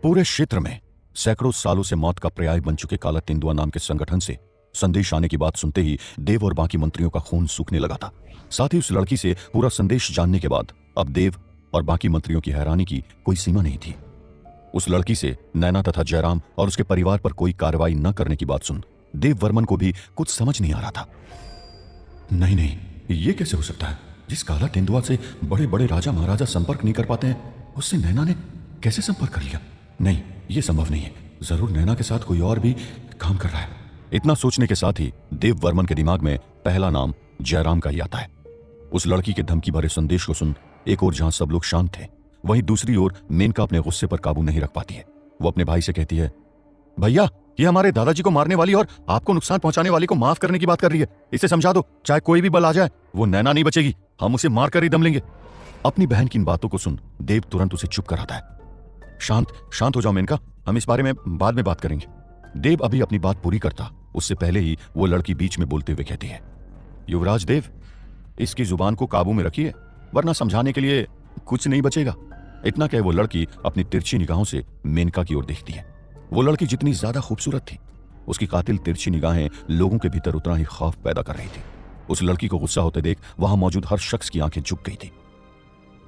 पूरे क्षेत्र में सैकड़ों सालों से मौत का पर्याय बन चुके काला तेंदुआ नाम के संगठन से संदेश आने की बात सुनते ही देव और बाकी मंत्रियों का खून सूखने लगा था। साथ ही उस लड़की से पूरा संदेश जानने के बाद अब देव और बाकी मंत्रियों की हैरानी की कोई सीमा नहीं थी। उस लड़की से नैना तथा जयराम और उसके परिवार पर कोई कार्रवाई न करने की बात सुन देव वर्मन को भी कुछ समझ नहीं आ रहा था। नहीं नहीं, ये कैसे हो सकता है? जिस काला तेंदुआ से बड़े बड़े राजा महाराजा संपर्क नहीं कर पाते हैं, उससे नैना ने कैसे संपर्क कर लिया? नहीं, ये संभव नहीं है। जरूर नैना के साथ कोई और भी काम कर रहा है। इतना सोचने के साथ ही देव वर्मन के दिमाग में पहला नाम जयराम का ही आता है। उस लड़की के धमकी भरे संदेश को सुन एक ओर जहां सब लोग शांत थे, वहीं दूसरी ओर मेनका अपने गुस्से पर काबू नहीं रख पाती है। वो अपने भाई से कहती है, भैया, ये हमारे दादाजी को मारने वाली और आपको नुकसान पहुंचाने वाली को माफ करने की बात कर रही है। इसे समझा दो, चाहे कोई भी बल आ जाए, वो नैना नहीं बचेगी। हम उसे मारकर ही दम लेंगे। अपनी बहन की इन बातों को सुन देव तुरंत उसे चुप कराता है। शांत शांत हो जाओ मेनका, हम इस बारे में बाद में बात करेंगे। देव अभी अपनी बात पूरी करता उससे पहले ही वो लड़की बीच में बोलते हुए कहती है, युवराज देव, इसकी जुबान को काबू में रखिए, वरना समझाने के लिए कुछ नहीं बचेगा। इतना कह वो लड़की अपनी तिरछी निगाहों से मेनका की ओर देखती है। वो लड़की जितनी ज्यादा खूबसूरत थी, उसकी कातिल तिरछी निगाहें लोगों के भीतर उतना ही खौफ पैदा कर रही थी। उस लड़की को गुस्सा होते देख वहां मौजूद हर शख्स की आंखें झुक गई थी।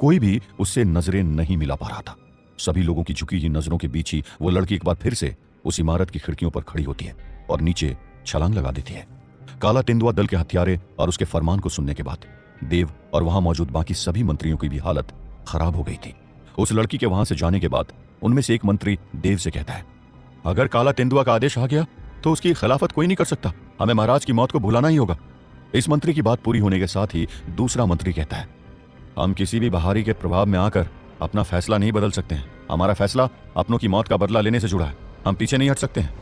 कोई भी उससे नजरें नहीं मिला पा रहा था। सभी लोगों की झुकी हुई नजरों के बीच ही वो लड़की एक बार फिर से उस इमारत की खिड़कियों पर खड़ी होती है और नीचे छलांग लगा देती है। काला तेंदुआ दल के हत्यारे और उसके फरमान को सुनने के बाद देव और वहां मौजूद बाकी सभी मंत्रियों की भी हालत खराब हो गई थी। उस लड़की के वहां से जाने के बाद उनमें से एक मंत्री देव से कहता है, अगर काला तेंदुआ का आदेश आ गया तो उसकी खिलाफत कोई नहीं कर सकता। हमें महाराज की मौत को भुलाना ही होगा। इस मंत्री की बात पूरी होने के साथ ही दूसरा मंत्री कहता है, हम किसी भी बाहरी के प्रभाव में आकर अपना फैसला नहीं बदल सकते हैं। हमारा फैसला अपनों की मौत का बदला लेने से जुड़ा है। हम पीछे नहीं हट सकते हैं।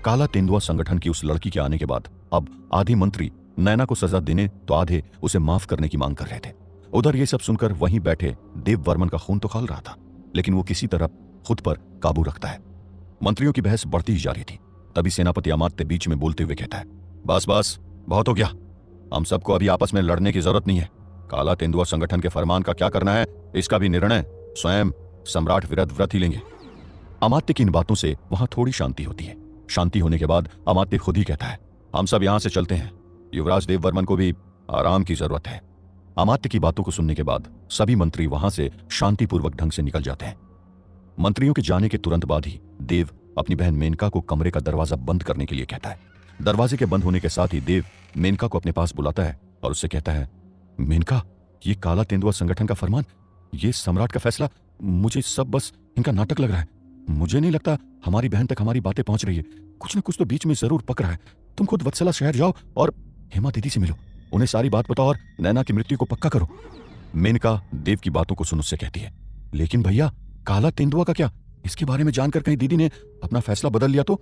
काला तेंदुआ संगठन की उस लड़की के आने के बाद अब आधे मंत्री नैना को सजा देने तो आधे उसे माफ करने की मांग कर रहे थे। उधर ये सब सुनकर वहीं बैठे देव वर्मन का खून तो खौल रहा था, लेकिन वो किसी तरह खुद पर काबू रखता है। मंत्रियों की बहस बढ़ती ही जा रही थी। तभी सेनापति अमात्य बीच में बोलते हुए कहता है, बस बस, बहुत हो गया। हम सबको अभी आपस में लड़ने की जरूरत नहीं है। काला तेंदुआ संगठन के फरमान का क्या करना है, इसका भी निर्णय स्वयं सम्राट विरधव्रत ही लेंगे। अमात्य की इन बातों से वहां थोड़ी शांति होती है। शांति होने के बाद अमात्य खुद ही कहता है, हम सब यहां से चलते हैं। युवराज देव वर्मन को भी आराम की जरूरत है। अमात्य की बातों को सुनने के बाद सभी मंत्री वहां से शांतिपूर्वक ढंग से निकल जाते हैं। मंत्रियों के जाने के तुरंत बाद ही देव अपनी बहन मेनका को कमरे का दरवाजा बंद करने के लिए कहता है। दरवाजे के बंद होने के साथ ही देव मेनका को अपने पास बुलाता है और उससे कहता है, मेनका, ये काला तेंदुआ संगठन का फरमान, ये सम्राट का फैसला, मुझे सब बस इनका नाटक लग रहा है। मुझे नहीं लगता हमारी बहन तक हमारी बातें पहुंच रही है। कुछ न कुछ तो बीच में जरूर पक रहा है। तुम खुद वत्सला शहर जाओ और हेमा दीदी से मिलो, उन्हें सारी बात बताओ और नैना की मृत्यु को पक्का करो। मेनका देव की बातों को सुन उससे कहती है, लेकिन भैया, काला तेंदुआ का क्या? इसके बारे में जानकर कहीं दीदी ने अपना फैसला बदल लिया तो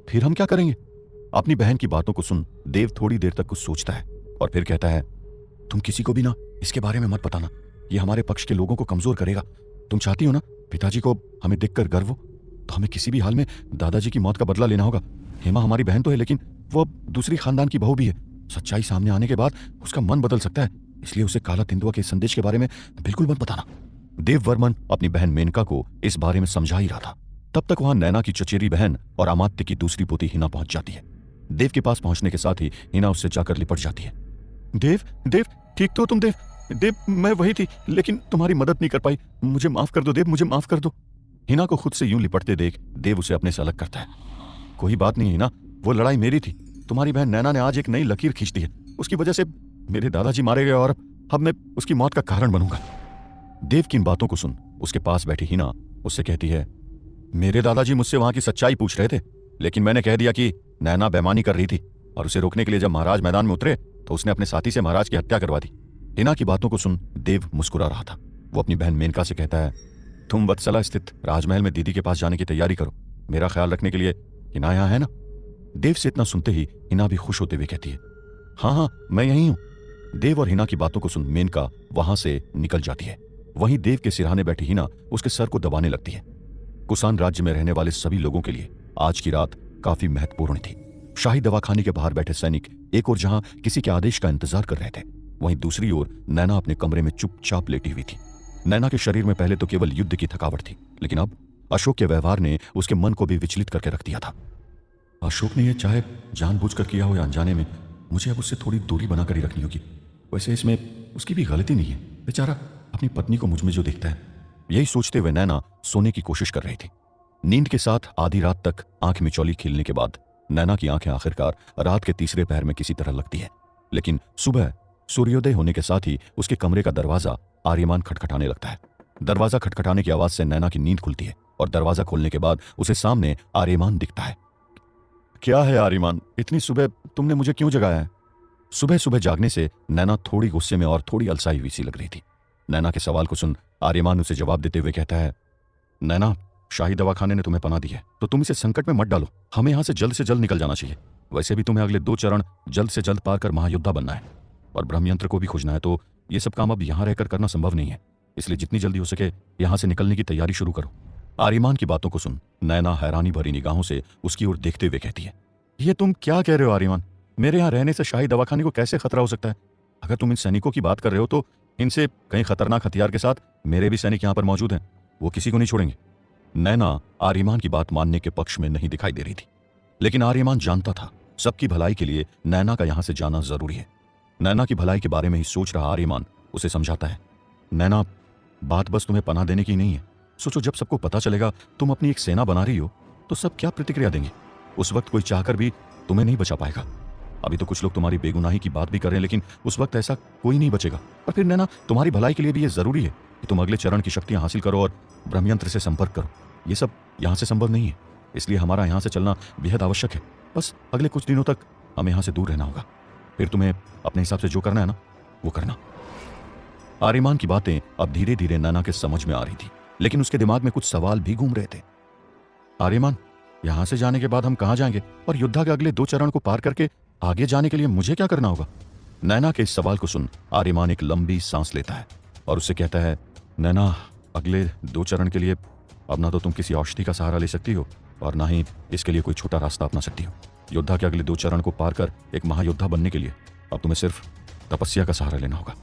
फिर हम क्या करेंगे? अपनी बहन की बातों को सुन देव थोड़ी देर तक कुछ सोचता है और फिर कहता है, तुम किसी को भी ना इसके बारे में मत बताना। ये हमारे पक्ष के लोगों को कमजोर करेगा। तुम चाहती हो ना पिताजी को हमें देखकर गर्व हो, तो हमें किसी भी हाल में दादाजी की मौत का बदला लेना होगा। हेमा हमारी बहन तो है, लेकिन वो अब दूसरी खानदान की बहू भी है। सच्चाई सामने आने के बाद उसका मन बदल सकता है, इसलिए उसे काला तेंदुआ के संदेश के बारे में बिल्कुल मत बताना। देव वर्मन अपनी बहन मेनका को इस बारे में समझा ही रहा था। तब तक वहां नैना की चचेरी बहन और अमात्य की दूसरी पोती हिना पहुंच जाती है। देव के पास पहुंचने के साथ ही हिना उससे जाकर लिपट जाती है। देव, देव, ठीक तो तुम? देव, देव, मैं वही थी, लेकिन तुम्हारी मदद नहीं कर पाई। मुझे माफ कर दो देव, मुझे माफ कर दो। हिना को खुद से यूं लिपटते देख देव उसे अपने से अलग करता है। कोई बात नहीं हिना, वो लड़ाई मेरी थी। तुम्हारी बहन नैना ने आज एक नई लकीर खींच दी है। उसकी वजह से मेरे दादाजी मारे गए और अब मैं उसकी मौत का कारण बनूंगा। देव की इन बातों को सुन उसके पास बैठी हिना उससे कहती है, मेरे दादाजी मुझसे वहां की सच्चाई पूछ रहे थे, लेकिन मैंने कह दिया कि नैना बेईमानी कर रही थी और उसे रोकने के लिए जब महाराज मैदान में उतरे तो उसने अपने साथी से महाराज की हत्या करवा दी। हिना की बातों को सुन देव मुस्कुरा रहा था। वो अपनी बहन मेनका से कहता है, तुम वत्सला स्थित राजमहल में दीदी के पास जाने की तैयारी करो। मेरा ख्याल रखने के लिए हिना यहाँ है ना? देव से इतना सुनते ही हिना भी खुश होते हुए कहती है, हाँ हाँ, मैं यहीं हूं। देव और हिना की बातों को सुन मेनका वहां से निकल जाती है। वहीं देव के सिरहाने बैठी हिना उसके सर को दबाने लगती है। कुसान राज्य में रहने वाले सभी लोगों के लिए आज की रात काफी महत्वपूर्ण थी। शाही दवाखाने के बाहर बैठे सैनिक एक ओर जहां किसी के आदेश का इंतजार कर रहे थे, वहीं दूसरी ओर नैना अपने कमरे में चुपचाप लेटी हुई थी। नैना के शरीर में पहले तो केवल युद्ध की थकावट थी, लेकिन अशोक के व्यवहार ने उसके मन को भी विचलित करके रख दिया था। अशोक ने यह चाहे जानबूझकर किया हो या अनजाने में, मुझे अब उससे थोड़ी दूरी बनाकर ही रखनी होगी। वैसे इसमें उसकी भी गलती नहीं है, बेचारा अपनी पत्नी को मुझ में जो देखता है। यही सोचते हुए नैना सोने की कोशिश कर रही थी। नींद के साथ आधी रात तक आंख मिचौली खेलने के बाद नैना की आंखें आखिरकार रात के तीसरे पहर में किसी तरह लगती है। लेकिन सुबह सूर्योदय होने के साथ ही उसके कमरे का दरवाजा आर्यमान खटखटाने लगता है। दरवाजा खटखटाने की आवाज से नैना की नींद खुलती है और दरवाजा खोलने के बाद उसे सामने आर्यमान दिखता है। क्या है आर्यमान, इतनी सुबह तुमने मुझे क्यों जगाया है? सुबह सुबह जागने से नैना थोड़ी गुस्से में और थोड़ी अलसाई हुई सी लग रही थी। नैना के सवाल को सुन आर्यमान उसे जवाब देते हुए कहता है, नैना, शाही दवाखाने ने तुम्हें पनाह दी है तो तुम इसे संकट में मत डालो। हमें यहां से जल्द निकल जाना चाहिए। वैसे भी तुम्हें अगले 2 चरण जल्द से जल्द पार कर महायोद्धा बनना है और ब्रह्मयंत्र को भी खोजना है, तो ये सब काम अब यहां रहकर करना संभव नहीं है। इसलिए जितनी जल्दी हो सके यहां से निकलने की तैयारी शुरू करो। आर्यमान की बातों को सुन नैना हैरानी भरी निगाहों से उसकी ओर देखते हुए कहती है, ये तुम क्या कह रहे हो आर्यमान? मेरे यहां रहने से शाही दवाखाने को कैसे खतरा हो सकता है? अगर तुम इन सैनिकों की बात कर रहे हो तो इनसे कई खतरनाक हथियार के साथ मेरे भी सैनिक यहां पर मौजूद हैं, वो किसी को नहीं छोड़ेंगे। नैना आर्यमान की बात मानने के पक्ष में नहीं दिखाई दे रही थी, लेकिन आर्यमान जानता था सबकी भलाई के लिए नैना का यहां से जाना जरूरी है। नैना की भलाई के बारे में ही सोच रहा आर्यमान उसे समझाता है, नैना, बात बस तुम्हें पनाह देने की नहीं है। सोचो, जब सबको पता चलेगा तुम अपनी एक सेना बना रही हो तो सब क्या प्रतिक्रिया देंगे? उस वक्त कोई चाहकर भी तुम्हें नहीं बचा पाएगा। अभी तो कुछ लोग तुम्हारी बेगुनाही की बात भी कर रहे हैं, लेकिन उस वक्त ऐसा कोई नहीं बचेगा। और फिर नैना, तुम्हारी भलाई के लिए भी ये जरूरी है कि तुम अगले चरण की शक्तियां हासिल करो और ब्रह्मयंत्र से संपर्क करो। ये सब यहां से संभव नहीं है, इसलिए हमारा यहां से चलना बेहद आवश्यक है। बस अगले कुछ दिनों तक हमें यहां से दूर रहना होगा, फिर तुम्हें अपने हिसाब से जो करना है ना वो करना। आर्यमान की बातें अब धीरे धीरे नैना के समझ में आ रही थी, लेकिन उसके दिमाग में कुछ सवाल भी घूम रहे थे। आर्यमान, यहां से जाने के बाद हम कहां जाएंगे और योद्धा के अगले 2 चरण को पार करके आगे जाने के लिए मुझे क्या करना होगा? नैना के इस सवाल को सुन आर्यमान एक लंबी सांस लेता है और उससे कहता है, नैना, अगले 2 चरण के लिए अब ना तो तुम किसी औषधि का सहारा ले सकती हो और ना ही इसके लिए कोई छोटा रास्ता अपना सकती हो। योद्धा के अगले 2 चरण को पार कर एक महायोद्धा बनने के लिए अब तुम्हें सिर्फ तपस्या का सहारा लेना होगा।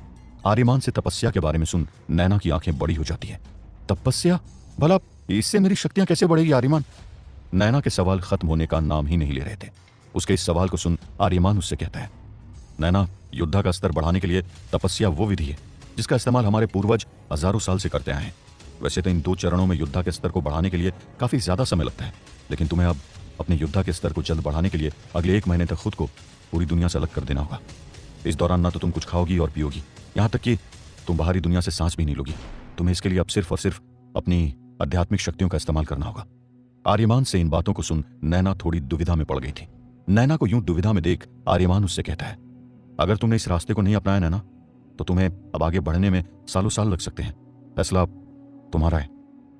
आर्यमान से तपस्या के बारे में सुन नैना की आंखें बड़ी हो जाती है। तपस्या? भला इससे मेरी शक्तियां कैसे बढ़ेगी आर्यमान? नैना के सवाल खत्म होने का नाम ही नहीं ले रहे थे। उसके इस सवाल को सुन आर्यमान उससे कहता है, नैना, योद्धा का स्तर बढ़ाने के लिए तपस्या वो विधि है जिसका इस्तेमाल हमारे पूर्वज हजारों साल से करते आए हैं। वैसे तो इन 2 चरणों में योद्धा के स्तर को बढ़ाने के लिए काफी ज्यादा समय लगता है, लेकिन तुम्हें अब अपने योद्धा के स्तर को जल्द बढ़ाने के लिए अगले 1 महीने तक खुद को पूरी दुनिया से अलग कर देना होगा। इस दौरान ना तो तुम कुछ खाओगी और पियोगी, यहां तक कि तुम बाहरी दुनिया से सांस भी नहीं लोगी। तुम्हें इसके लिए अब सिर्फ और सिर्फ अपनी आध्यात्मिक शक्तियों का इस्तेमाल करना होगा। आर्यमान से इन बातों को सुन नैना थोड़ी दुविधा में पड़ गई थी। नैना को यूं दुविधा में देख आर्यमान उससे कहता है, अगर तुमने इस रास्ते को नहीं अपनाया नैना तो तुम्हें अब आगे बढ़ने में सालों साल लग सकते हैं। फैसला तुम्हारा है।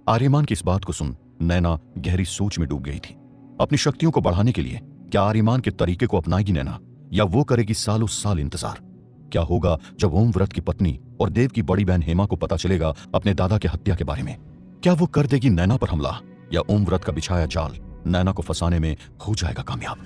आर्यमान की इस बात को सुन नैना गहरी सोच में डूब गई थी। अपनी शक्तियों को बढ़ाने के लिए क्या आर्यमान के तरीके को अपनाएगी नैना, या वो करेगी सालों साल इंतजार? क्या होगा जब ओम व्रत की पत्नी और देव की बड़ी बहन हेमा को पता चलेगा अपने दादा के हत्या के बारे में? क्या वो कर देगी नैना पर हमला, या ओम व्रत का बिछाया जाल नैना को फंसाने में हो जाएगा कामयाब?